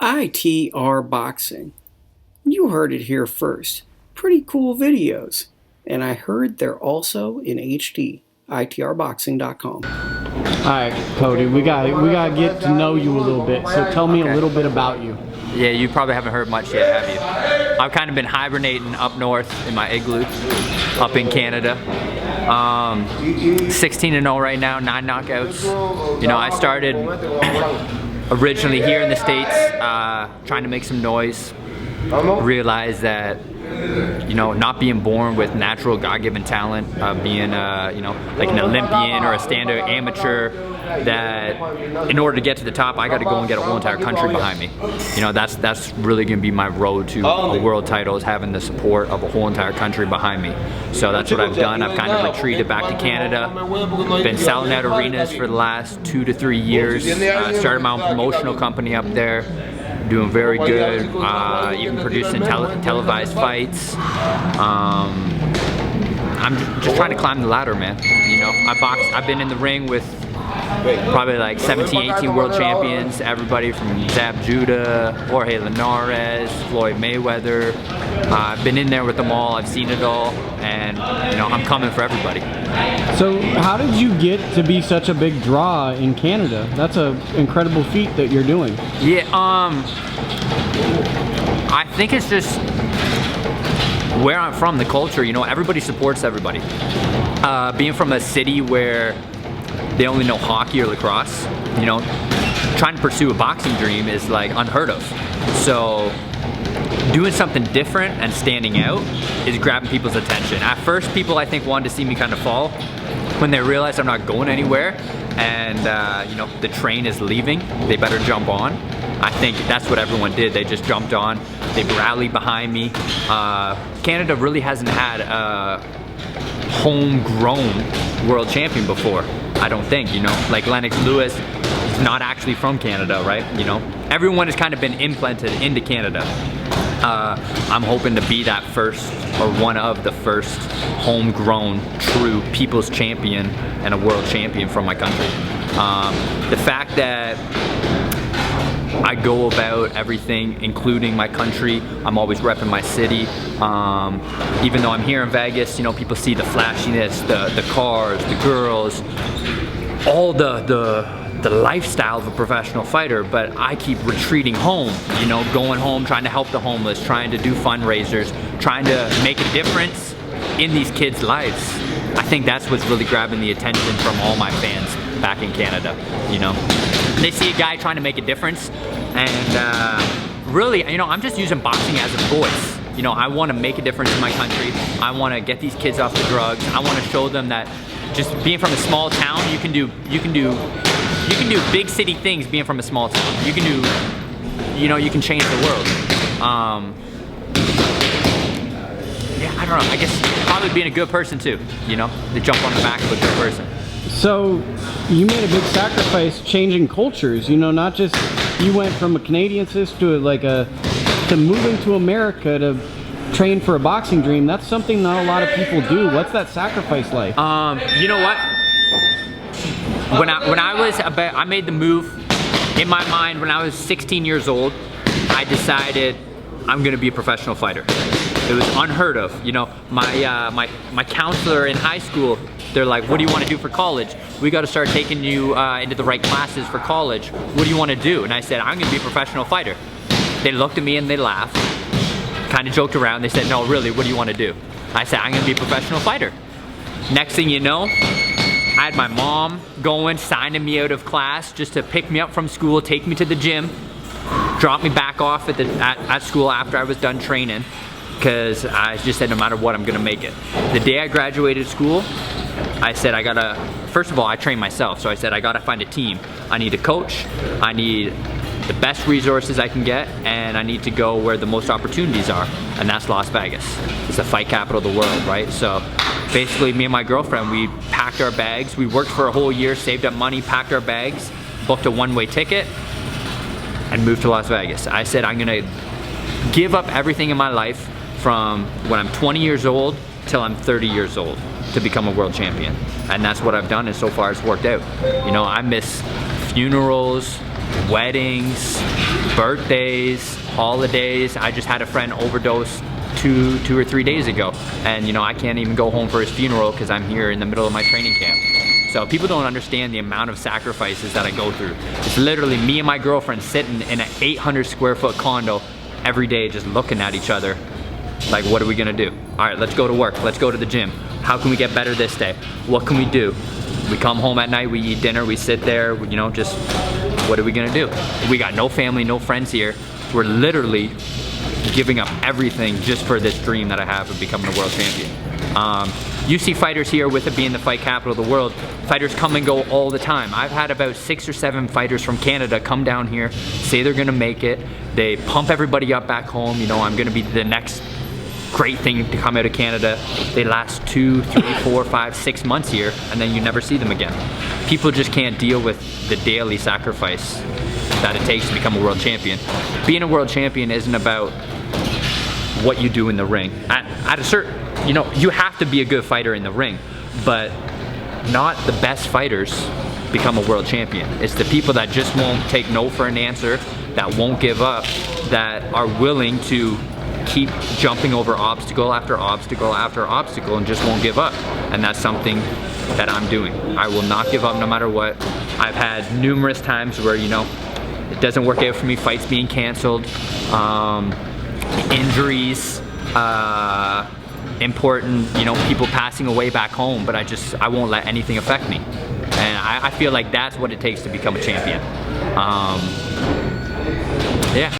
ITRBoxing. You heard it here first. Pretty cool videos. And I heard they're also in HD. ITRBoxing.com. Alright, Cody, we gotta get to know you a little bit. So tell me a little bit about you. Yeah, you probably haven't heard much yet, have you? I've kind of been hibernating up north in my igloo, up in Canada. 16-0 right now, 9 knockouts. You know, I started originally here in the States, trying to make some noise. Realized that, you know, not being born with natural God-given talent, being, you know, like an Olympian or a standard amateur, that in order to get to the top, I got to go and get a whole entire country behind me. You know, that's really going to be my road to a world title, is having the support of a whole entire country behind me. So that's what I've done. I've kind of retreated back to Canada. Been selling out arenas for the last 2 to 3 years. Started my own promotional company up there. Doing very good, even producing televised fights. I'm just trying to climb the ladder, man. You know, I've been in the ring with probably like 17, 18 world champions, everybody from Zab Judah, Jorge Linares, Floyd Mayweather. I've been in there with them all, I've seen it all, and you know, I'm coming for everybody. So how did you get to be such a big draw in Canada? That's an incredible feat that you're doing. Yeah, I think it's just where I'm from, the culture, you know, everybody supports everybody. Being from a city where they only know hockey or lacrosse, you know, trying to pursue a boxing dream is like unheard of. So doing something different and standing out is grabbing people's attention. At first, people I think wanted to see me kind of fall. When they realized I'm not going anywhere and you know, the train is leaving, they better jump on. I think that's what everyone did. They just jumped on. They rallied behind me. Canada really hasn't had a homegrown world champion before, I don't think, you know. Like Lennox Lewis is not actually from Canada, right? You know, everyone has kind of been implanted into Canada. I'm hoping to be that first, or one of the first homegrown true people's champion and a world champion from my country. The fact that I go about everything, including my country. I'm always repping my city. Even though I'm here in Vegas, you know, people see the flashiness, the cars, the girls, all the lifestyle of a professional fighter, but I keep retreating home, you know, going home, trying to help the homeless, trying to do fundraisers, trying to make a difference in these kids' lives. I think that's what's really grabbing the attention from all my fans back in Canada, you know. They see a guy trying to make a difference, and really, you know, I'm just using boxing as a voice. You know, I want to make a difference in my country. I want to get these kids off the drugs. I want to show them that just being from a small town, you can do big city things being from a small town. You can do, you know, you can change the world. Yeah, I don't know. I guess probably being a good person too. You know, to jump on the back of a good person. So you made a big sacrifice changing cultures, you know, not just you went from a Canadian cis to to moving to America to train for a boxing dream. That's something not a lot of people do. What's that sacrifice like? You know what? When I made the move in my mind when I was 16 years old. I decided I'm gonna be a professional fighter. It was unheard of. You know, my counselor in high school, they're like, what do you want to do for college? We got to start taking you into the right classes for college. What do you want to do? And I said, I'm going to be a professional fighter. They looked at me and they laughed, kind of joked around. They said, no, really, what do you want to do? I said, I'm going to be a professional fighter. Next thing you know, I had my mom going, signing me out of class just to pick me up from school, take me to the gym, drop me back off at school after I was done training, because I just said no matter what, I'm gonna make it. The day I graduated school, I said I gotta, first of all, I train myself, so I said I gotta find a team. I need a coach, I need the best resources I can get, and I need to go where the most opportunities are, and that's Las Vegas. It's the fight capital of the world, right? So basically, me and my girlfriend, we packed our bags, we worked for a whole year, saved up money, packed our bags, booked a one-way ticket, and moved to Las Vegas. I said I'm gonna give up everything in my life from when I'm 20 years old till I'm 30 years old to become a world champion. And that's what I've done, and so far it's worked out. You know, I miss funerals, weddings, birthdays, holidays. I just had a friend overdose two or 3 days ago, and you know, I can't even go home for his funeral because I'm here in the middle of my training camp. So people don't understand the amount of sacrifices that I go through. It's literally me and my girlfriend sitting in an 800 square foot condo every day just looking at each other like, what are we gonna do? All right, let's go to work, let's go to the gym. How can we get better this day? What can we do? We come home at night, we eat dinner, we sit there, you know, just what are we gonna do? We got no family, no friends here. We're literally giving up everything just for this dream that I have of becoming a world champion. You see fighters here, with it being the fight capital of the world, fighters come and go all the time. I've had about 6 or 7 fighters from Canada come down here, say they're gonna make it. They pump everybody up back home, you know, I'm gonna be the next great thing to come out of Canada. They last 2, 3, 4, 5, 6 months here, and then you never see them again. People just can't deal with the daily sacrifice that it takes to become a world champion. Being a world champion isn't about what you do in the ring. At a certain, you know, you have to be a good fighter in the ring, but not the best fighters become a world champion. It's the people that just won't take no for an answer, that won't give up, that are willing to keep jumping over obstacle after obstacle after obstacle and just won't give up. And that's something that I'm doing. I will not give up no matter what. I've had numerous times where, you know, it doesn't work out for me, fights being canceled, injuries, important, you know, people passing away back home, but I won't let anything affect me. And I feel like that's what it takes to become a champion.